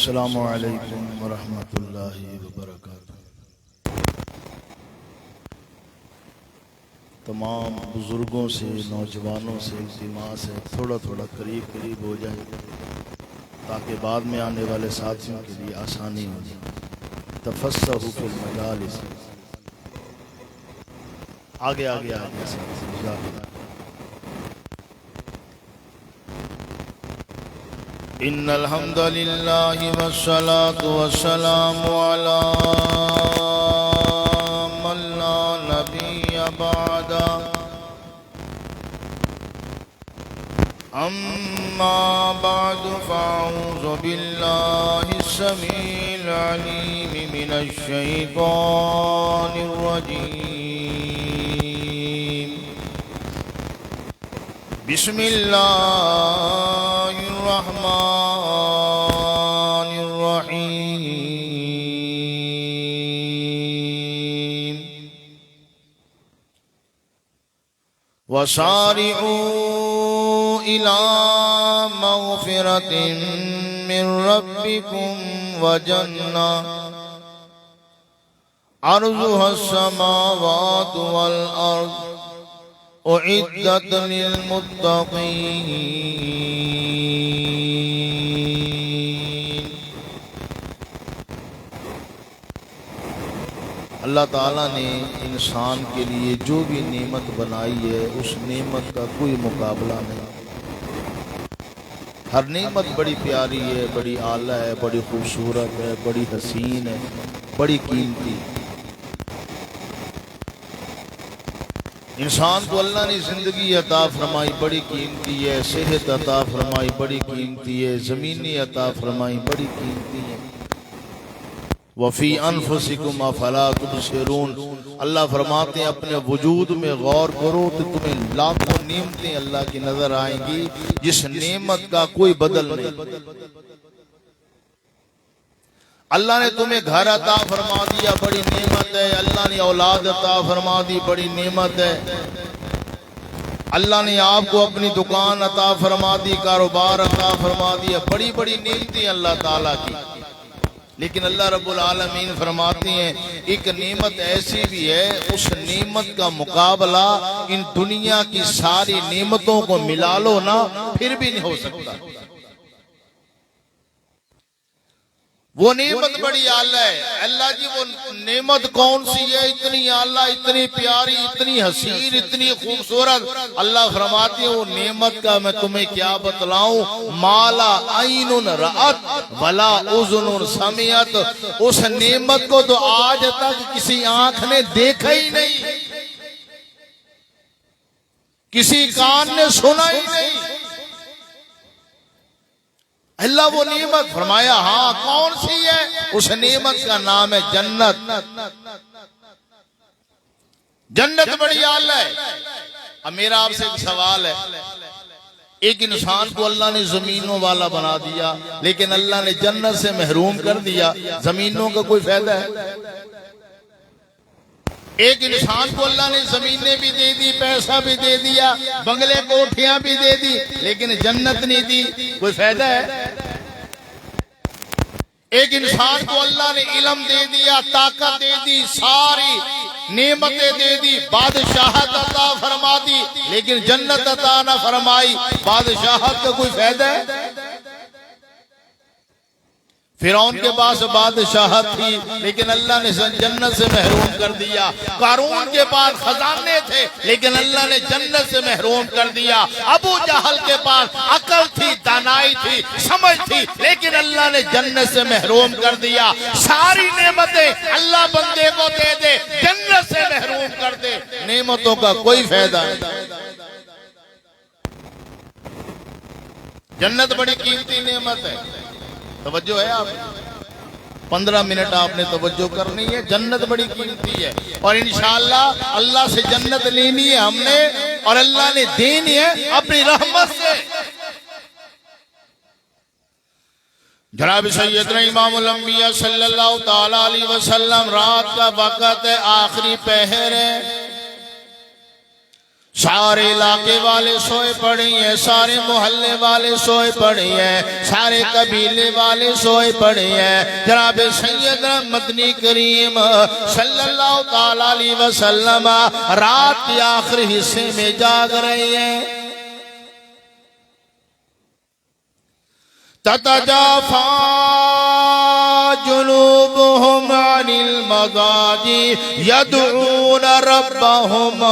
السلام علیکم ورحمۃ اللہ وبرکاتہ۔ تمام بزرگوں سے، نوجوانوں سے التماس ہے تھوڑا تھوڑا قریب ہو جائیں تاکہ بعد میں آنے والے ساتھیوں کے لیے آسانی ہو جائے۔ تفسحوا فی المجالس، آگے ان الحمد للہ والصلاة والسلام علی من لا نبی بعد، اما بعد فاعوذ باللہ السمیع العلیم من الشیطان الرجیم، بسم اللہ الرحمن الرحیم، وسارعوا إلى مغفرة من ربكم وجنة عرضها السماوات والأرض أعدت للمتقين۔ اللہ تعالیٰ نے انسان کے لیے جو بھی نعمت بنائی ہے اس نعمت کا کوئی مقابلہ نہیں۔ ہر نعمت بڑی پیاری ہے، بڑی اعلیٰ ہے، بڑی خوبصورت ہے، بڑی حسین ہے، بڑی قیمتی۔ انسان کو اللہ نے زندگی عطا فرمائی، بڑی قیمتی ہے، صحت عطا فرمائی، بڑی قیمتی ہے، زمینی عطا فرمائی، بڑی قیمتی ہے۔ وَفِي أَنفُسِكُمْ أَفَلَا تُبْصِرُونَ، اللہ فرماتے ہیں اپنے وجود میں غور کرو تو تمہیں لاکھوں نعمتیں اللہ کی نظر آئیں گی جس نعمت کا کوئی بدل نہیں۔ اللہ نے تمہیں گھر عطا فرما دیا، بڑی نعمت ہے۔ اللہ نے اولاد عطا فرما دی، بڑی نعمت ہے۔ اللہ نے آپ کو اپنی دکان عطا فرما دی، کاروبار عطا فرما دیا، بڑی بڑی نعمتیں اللہ تعالیٰ کی۔ لیکن اللہ رب العالمین فرماتے ہیں ایک نعمت ایسی بھی ہے، اس نعمت کا مقابلہ ان دنیا کی ساری نعمتوں کو ملا لو نا پھر بھی نہیں ہو سکتا۔ وہ نعمت بڑی اعلیٰ ہے۔ اللہ جی وہ نعمت کون سی ہے اتنی اعلیٰ، اتنی پیاری، اتنی حسین، اتنی خوبصورت؟ اللہ فرماتے ہیں وہ نعمت کا میں تمہیں کیا بتلاؤں، مالا عین رأت ولا اذن سمعت، اس نعمت کو تو آج تک کسی آنکھ نے دیکھا ہی نہیں، کسی کان نے سنا ہی نہیں۔ اللہ وہ نعمت فرمایا ہاں کون سی ہے؟ اس نعمت کا نام ہے جنت۔ جنت بڑی اعلیٰ ہے۔ اب میرا آپ سے ایک سوال ہے، ایک انسان کو اللہ نے زمینوں والا بنا دیا لیکن اللہ نے جنت سے محروم کر دیا، زمینوں کا کوئی فائدہ ہے؟ ایک انسان کو اللہ نے زمینیں بھی دے دی، پیسہ بھی دے دیا، بنگلے کوٹھیاں بھی دے دی لیکن جنت نہیں دی، کوئی فائدہ ہے؟ ایک انسان کو اللہ نے علم دے دیا، طاقت دے دی، ساری نعمتیں دے دی، بادشاہت عطا فرما دی لیکن جنت عطا نہ فرمائی، بادشاہت کا کوئی فائدہ ہے؟ فرعون کے پاس بادشاہت تھی لیکن اللہ نے جنت سے محروم کر دیا۔ قارون کے پاس خزانے تھے لیکن اللہ نے جنت سے محروم کر دیا۔ ابو جہل کے پاس عقل تھی، دانائی تھی، سمجھ تھی لیکن اللہ نے جنت سے محروم کر دیا۔ ساری نعمتیں اللہ بندے کو دے دے، جنت سے محروم کر دے، نعمتوں کا کوئی فائدہ نہیں۔ جنت بڑی قیمتی نعمت ہے، توجہ ہے آپ؟ 15 منٹ آپ نے توجہ کرنی ہے۔ جنت بڑی قیمتی ہے اور انشاءاللہ اللہ سے جنت لینی ہے ہم نے اور اللہ نے دینی ہے اپنی رحمت سے۔ جناب سیدنا امام الانبیاء صلی اللہ تعالی علیہ وسلم، رات کا وقت ہے، آخری پہر ہے، سارے علاقے والے سوئے پڑے ہیں، سارے محلے والے سوئے پڑے ہیں، سارے قبیلے والے سوئے پڑے ہیں۔ جناب سیدنا مدنی کریم صلی اللہ تعالیٰ علیہ وسلم رات کے آخری حصے میں جاگ رہے ہیں۔ تتجافى جنوبهم عن المضاجع يدعون ربهم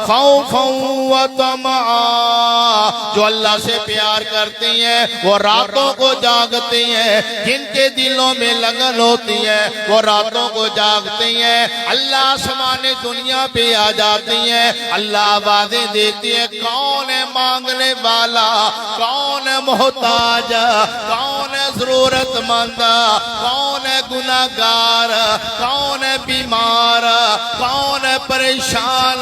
خوفا وطمعا، جو اللہ سے پیار کرتے ہیں وہ راتوں کو جاگتے ہیں، جن کے دلوں میں لگن ہوتی ہے وہ راتوں کو جاگتے ہیں۔ اللہ آسمان دنیا پہ آ جاتے ہیں، اللہ آوازیں دیتی ہے، کون ہے مانگنے والا، کون ہے محتاج، کون ہے ضرورت مند، کون ہے گناہگار، کون ہے بیمار، کون ہے پریشان۔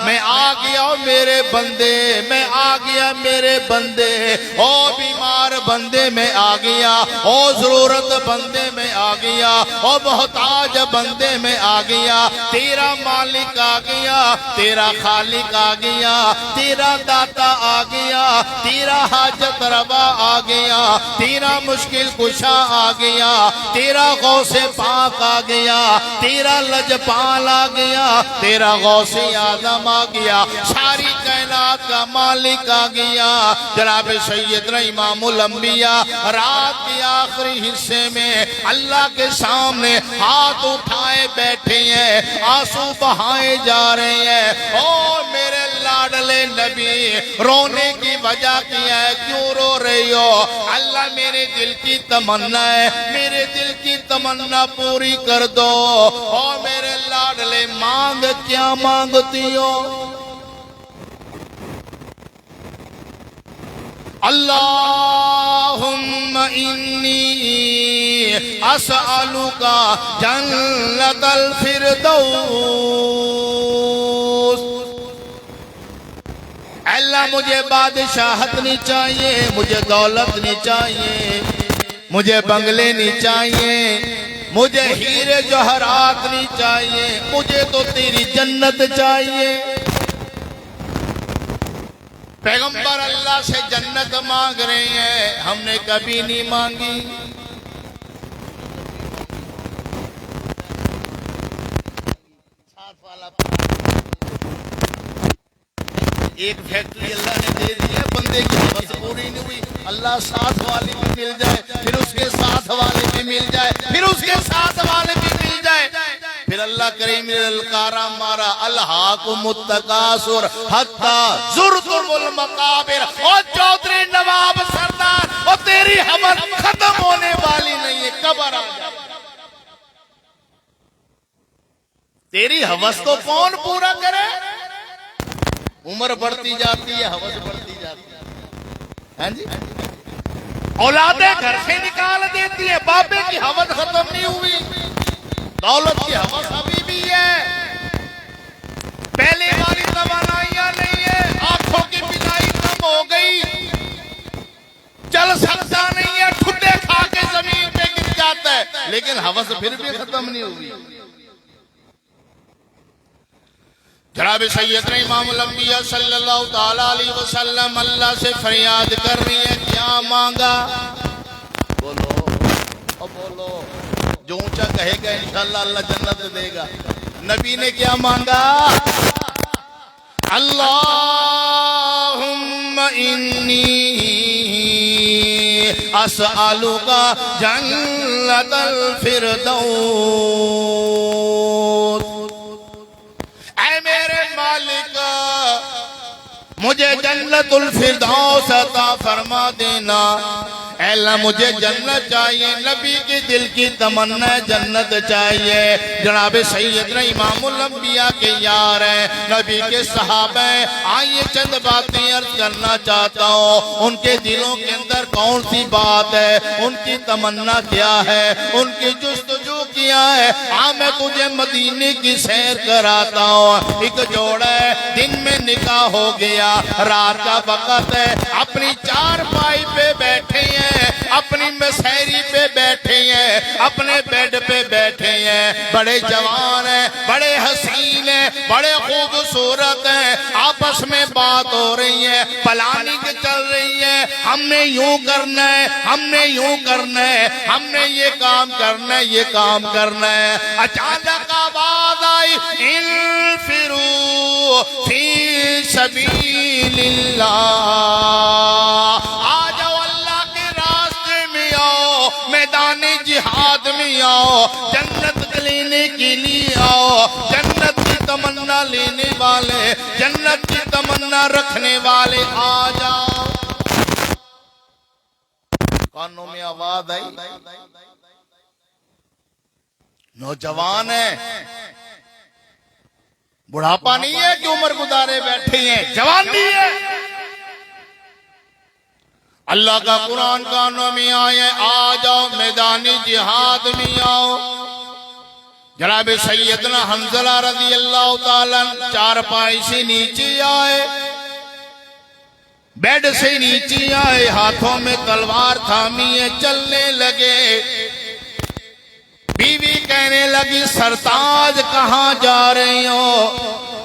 میں آ گیا میرے بندے، میں آ گیا میرے بندے، او بیمار بندے میں آ گیا، او ضرورت بندے میں آ گیا، او محتاج بندے میں آ گیا۔ تیرا مالک آ گیا، تیرا خالق آ گیا، تیرا داتا آ گیا، تیرا حاجت روا آ گیا، تیرا مشکل کشا آ گیا، تیرا غوث پاک آ گیا، تیرا لجپال آ گیا، تیرا غوث اعظم آ گیا، ساری کائنات کا مالک آ گیا۔ جناب سیدنا امام الانبیاء رات کے آخری حصے میں اللہ کے سامنے ہاتھ اٹھائے بیٹھے ہیں، آنسو بہائے جا رہے ہیں۔ اور میرے لاڈلے نبی، رونے کی وجہ کیا ہے، کیوں رو رہی ہو؟ اللہ میرے دل کی تمنا ہے، میرے دل کی تمنا پوری کر دو۔ اور میرے لاڈلے مانگ کیا مانگتی ہو؟ اللہم انی اسألک جنت الفردوس۔ اللہ مجھے بادشاہت نہیں چاہیے، مجھے دولت نہیں چاہیے، مجھے بنگلے نہیں چاہیے، مجھے ہیرے جوہرات نہیں چاہیے، مجھے تو تیری جنت چاہیے۔ پیغمبر اللہ سے جنت مانگ رہے ہیں، ہم نے کبھی نہیں مانگی۔ ایک فیکٹری اللہ نے دے دی ہے، بندے کی بس پوری نہیں ہوئی، اللہ ساتھ والے بھی مل جائے، پھر اس کے ساتھ والے بھی مل جائے، پھر اس کے ساتھ والے بھی مل جائے، پھر اللہ کریم نے للکارا مارا، الہاکم التکاثر حتی زرتم المقابر۔ اور چودھری نواب سردار، اور تیری حوث ختم ہونے والی نہیں ہے، قبر آ جائے۔ تیری حوث کو کون پورا کرے؟ عمر بڑھتی جاتی ہے، حوث بڑھتی جاتی ہے، ہاں جی؟ اولادیں گھر سے نکال دیتی ہے، باپے کی حوث ختم نہیں ہوئی، دولت کی حوث ابھی بھی ہے، پہلے والی توانائیاں نہیں ہے، آنکھوں کی بینائی کم ہو گئی، چل سکتا نہیں ہے، ٹھڈے کھا کے زمین پہ گر جاتا ہے، لیکن حوث پھر بھی ختم نہیں ہوئی۔ جناب سیدنا امام الانبیاء صلی اللہ تعالیٰ علیہ وسلم اللہ سے فریاد کر رہی ہے، کیا مانگا؟ بولو بولو، جو اونچا کہے گا انشاءاللہ اللہ جنت دے گا۔ نبی نے کیا مانگا؟ اللہم انی اسألک جنت الفردوس۔ مجھے جنت الفردوس عطا فرما دینا، اے اللہ مجھے جنت چاہیے، نبی کی دل کی تمنا جنت چاہیے۔ جناب سیدنا امام الانبیاء کے یار ہیں، نبی کے صحابہ ہیں، آئیے چند باتیں عرض کرنا چاہتا ہوں، ان کے دلوں کے اندر کون سی بات ہے، ان کی تمنا کیا ہے، ان کی جستجو کیا ہے۔ میں تجھے مدینے کی سیر کراتا ہوں، ایک جوڑا ہے، دن میں نکاح ہو گیا، رات کا وقت ہے، اپنی چار پائی پہ بیٹھے ہیں، اپنی مسحری پہ بیٹھے ہیں، اپنے بیڈ پہ بیٹھے ہیں، بڑے جوان ہیں، بڑے حسین ہیں، بڑے خوبصورت ہیں، آپس آپس میں بات ہو رہی ہے، پلاننگ چل رہی ہے، ہم نے یوں کرنا ہے، ہم نے یوں کرنا ہے، ہم نے یہ کام کرنا ہے، یہ کام کرنا ہے۔ اچانک آواز آئی انفروا فی سبیل اللہ، آ جاؤ اللہ کے راستے میں آؤ، میدان جہاد میں آؤ، جنت لینے کے لیے آؤ، جنت کی تمنا لینے والے، جنت کی تمنا رکھنے والے آ جاؤ۔ کانوں میں آواز آئی، نوجوان ہے، بڑھاپا نہیں ہے کہ عمر گزارے بیٹھے ہیں، جوانی ہے۔ اللہ کا قرآن کانوں میں آئے، آ جاؤ میدان جہاد میں آؤ۔ جناب سیدنا حنظلہ رضی اللہ تعالیٰ چارپائی سے نیچے آئے، بیڈ سے نیچے آئے، ہاتھوں میں تلوار تھامی چلنے لگے۔ بیوی کہنے لگی سرتاج کہاں جا رہی ہو؟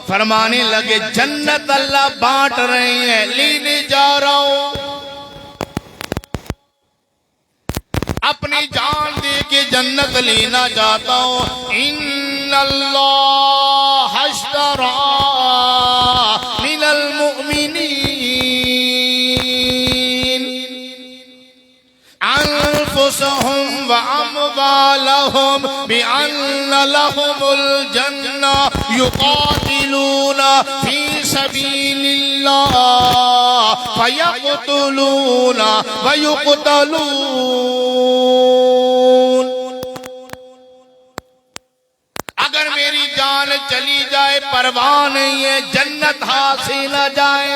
فرمانے لگے جنت اللہ بانٹ رہے ہیں، لینے جا رہا ہوں، اپنی جان دے کے جنت لینا چاہتا ہوں۔ ان اللہ اشتری من المؤمنین انفسهم واموالهم بان لهم الجنة يقاتلون في سبيل الله فيقتلون ويقتلون۔ اگر میری جان چلی جائے پرواہ نہیں ہے، جنت حاصل نہ جائے۔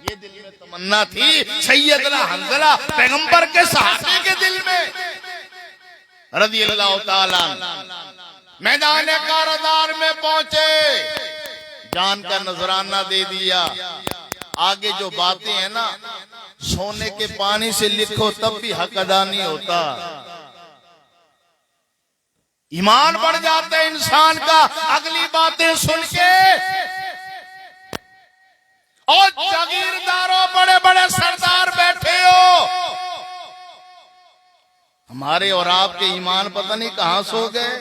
یہ دل میں تمنا تھی سیدنا حنظلہ پیغمبر کے صحابے کے دل میں رضی اللہ تعالیٰ۔ میدان کارزار میں پہنچے، جان کا نذرانہ دے دیا۔ آگے جو باتیں ہیں نا، سونے کے پانی سے لکھو تب بھی حق ادا نہیں ہوتا۔ ایمان بڑھ جاتا ہے انسان کا اگلی باتیں سن کے۔ اور جاگیرداروں، بڑے بڑے سردار بیٹھے ہو، ہمارے اور آپ کے ایمان پتہ نہیں کہاں سو گئے۔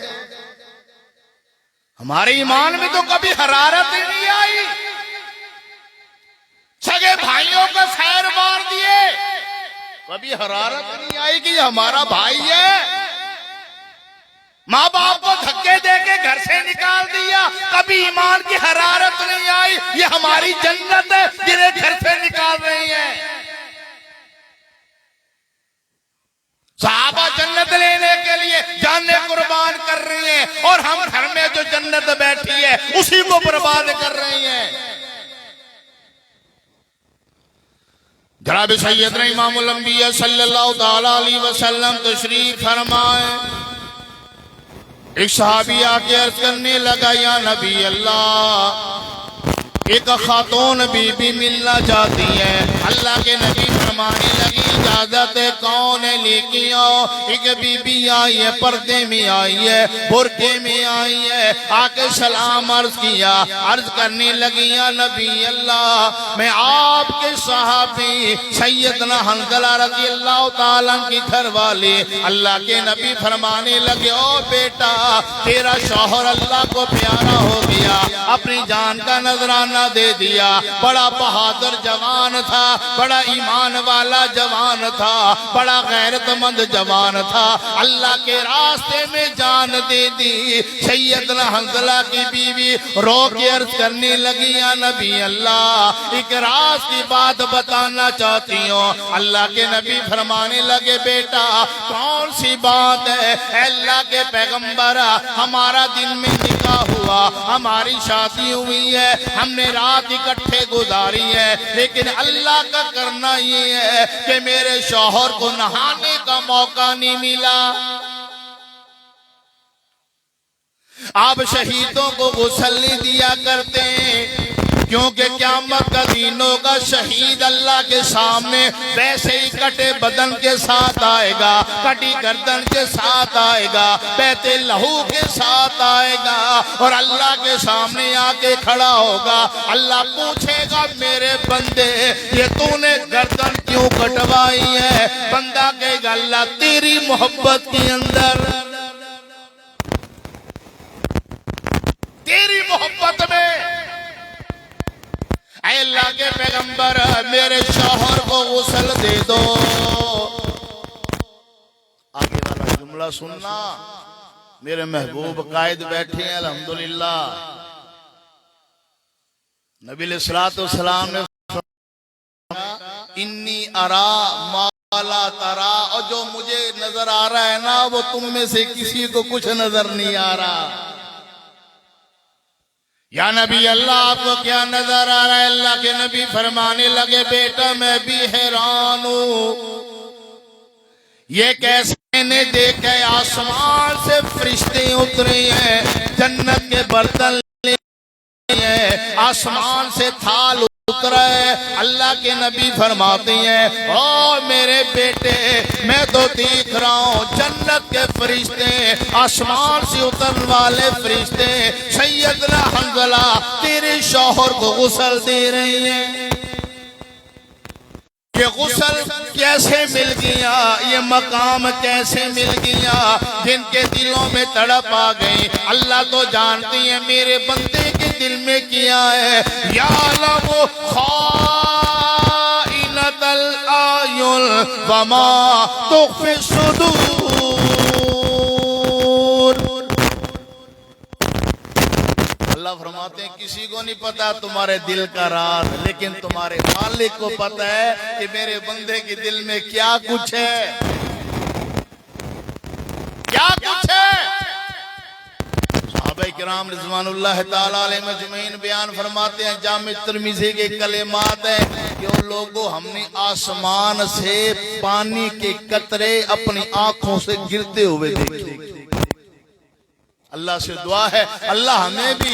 ہمارے ایمان میں تو کبھی حرارت ہی نہیں آئی، سگے بھائیوں کو خیر مار دیے، کبھی حرارت نہیں آئی کہ یہ ہمارا بھائی ہے۔ ماں باپ کو دھکے دے کے گھر سے نکال دیا، کبھی ایمان کی حرارت نہیں آئی یہ ہماری جنت ہے جنہیں گھر سے نکال رہی ہے۔ صحابہ جنت لینے کے لیے جانیں قربان کر رہی ہیں، اور ہم گھر میں جو جنت بیٹھی ہے اسی کو برباد کر رہی ہیں۔ جناب سیدنا امام الانبیاء صلی اللہ تعالیٰ علیہ وسلم تشریف فرمائے۔ ایک صحابی آ کے عرض کرنے لگا یا نبی اللہ، ایک خاتون بی بی ملنا چاہتی ہے۔ اللہ کے نبی فرمانے لگی اجازت ہے، کون ہے لے کے آؤ۔ ایک بی بی آئی ہے، پردے میں آئی ہے، برقعے میں آئی ہے، آ کے سلام عرض کیا، عرض کرنے لگی یا نبی اللہ، میں آپ کے صحابی سیدنا حنظلہ رضی اللہ تعالیٰ کی گھر والی۔ اللہ کے نبی فرمانے لگے او بیٹا، تیرا شوہر اللہ کو پیارا ہو گیا، اپنی جان کا نذرانہ دے دیا، بڑا بہادر جوان تھا، بڑا ایمان والا جوان تھا، بڑا غیرت مند جوان تھا، اللہ کے راستے میں جان دے دی۔ سیدنا حنظلہ کی بیوی رو کے عرض کرنے لگی یا نبی اللہ، ایک راز کی بات بتانا چاہتی ہوں۔ اللہ کے نبی فرمانے لگے بیٹا کون سی بات ہے؟ اے اللہ کے پیغمبر، ہمارا دن میں نکاح ہوا، ہماری شادی ہوئی ہے، ہم نے رات اکٹھے گزاری ہے، لیکن اللہ کا کرنا یہ ہے کہ میرے شوہر کو نہانے کا موقع نہیں ملا۔ آپ شہیدوں کو غسل نہیں دیا کرتے، کیونکہ قیامت کا دن ہوگا شہید اللہ کے سامنے ویسے ہی کٹے بدن کے ساتھ آئے گا، کٹی گردن کے ساتھ آئے گا، بہتے لہو کے ساتھ آئے گا، اور اللہ کے سامنے آ کے کھڑا ہوگا۔ اللہ پوچھے گا میرے بندے یہ تو نے گردن کیوں کٹوائی ہے؟ بندہ کہے گا اللہ تیری محبت کے اندر، تیری محبت میں۔ اے اللہ کے پیغمبر میرے شوہر کو غسل دے دو۔ آگے والا جملہ سننا، میرے محبوب قائد بیٹھے ہیں الحمدللہ۔ نبی علیہ الصلوۃ والسلام نے انی ارا ما لا ترا، اور جو مجھے نظر آ رہا ہے نا وہ تم میں سے کسی کو کچھ نظر نہیں آ رہا۔ یا نبی اللہ آپ کو کیا نظر آ رہا ہے؟ اللہ کے نبی فرمانے لگے بیٹا میں بھی حیران ہوں، یہ کیسے نے دیکھا آسمان سے فرشتے اترے ہیں، جنت کے برتن لے ہیں، آسمان سے تھال اترا ہے۔ اللہ کے نبی فرماتے ہیں او میرے بیٹے میں تو دیکھ رہا ہوں جنت کے فرشتے، آسمان سے اترنے والے فرشتے سیدنا حنظلہ تیرے شوہر کو غسل دے رہے ہیں۔ یہ غسل کیسے مل گیا، یہ مقام کیسے مل گیا؟ جن کے دلوں میں تڑپ آ گئی اللہ تو جانتی ہے میرے بندے کے دل میں کیا ہے۔ یعلم خائنۃ الاعین وما تخفی الصدور۔ اللہ فرماتے ہیں کسی کو نہیں پتا تمہارے دل کا راز، لیکن تمہارے مالک کو پتا ہے کہ میرے بندے کے دل میں کیا کچھ ہے، کیا کچھ ہے۔ صحابہ کرام رضوان اللہ تعالی علیہ مجمعین بیان فرماتے ہیں، جامع ترمذی کے کلمات ہیں کہ ان لوگوں ہم نے آسمان سے پانی کے قطرے اپنی آنکھوں سے گرتے ہوئے دیکھے۔ اللہ سے دعا ہے اللہ ہمیں بھی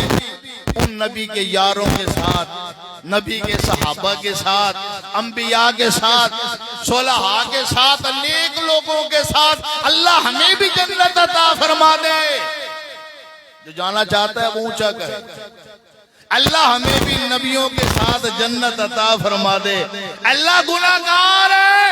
ان نبی کے یاروں کے ساتھ، نبی کے صحابہ کے ساتھ، انبیاء کے ساتھ، صلحاء کے ساتھ، نیک لوگوں کے ساتھ اللہ ہمیں بھی جنت عطا فرما دے۔ جو جانا چاہتا ہے وہ اونچا کرے۔ اللہ ہمیں بھی نبیوں کے ساتھ جنت عطا فرما دے۔ اللہ گناہگار ہے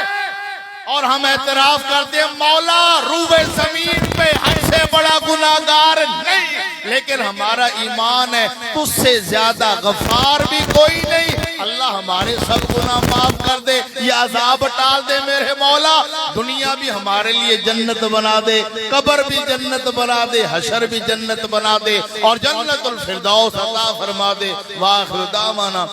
اور ہم اعتراف کرتے ہیں مولا روح زمین پہ ہم سے بڑا گناہگار نہیں، لیکن ہمارا ایمان ہے تجھ سے زیادہ غفار بھی کوئی نہیں۔ اللہ ہمارے سب گناہ معاف کر دے، یہ عذاب ٹال دے میرے مولا، دنیا بھی ہمارے لیے جنت بنا دے، قبر بھی جنت بنا دے، حشر بھی جنت بنا دے، اور جنت الفردوس عطا فرما دے۔ وآخر دعوانا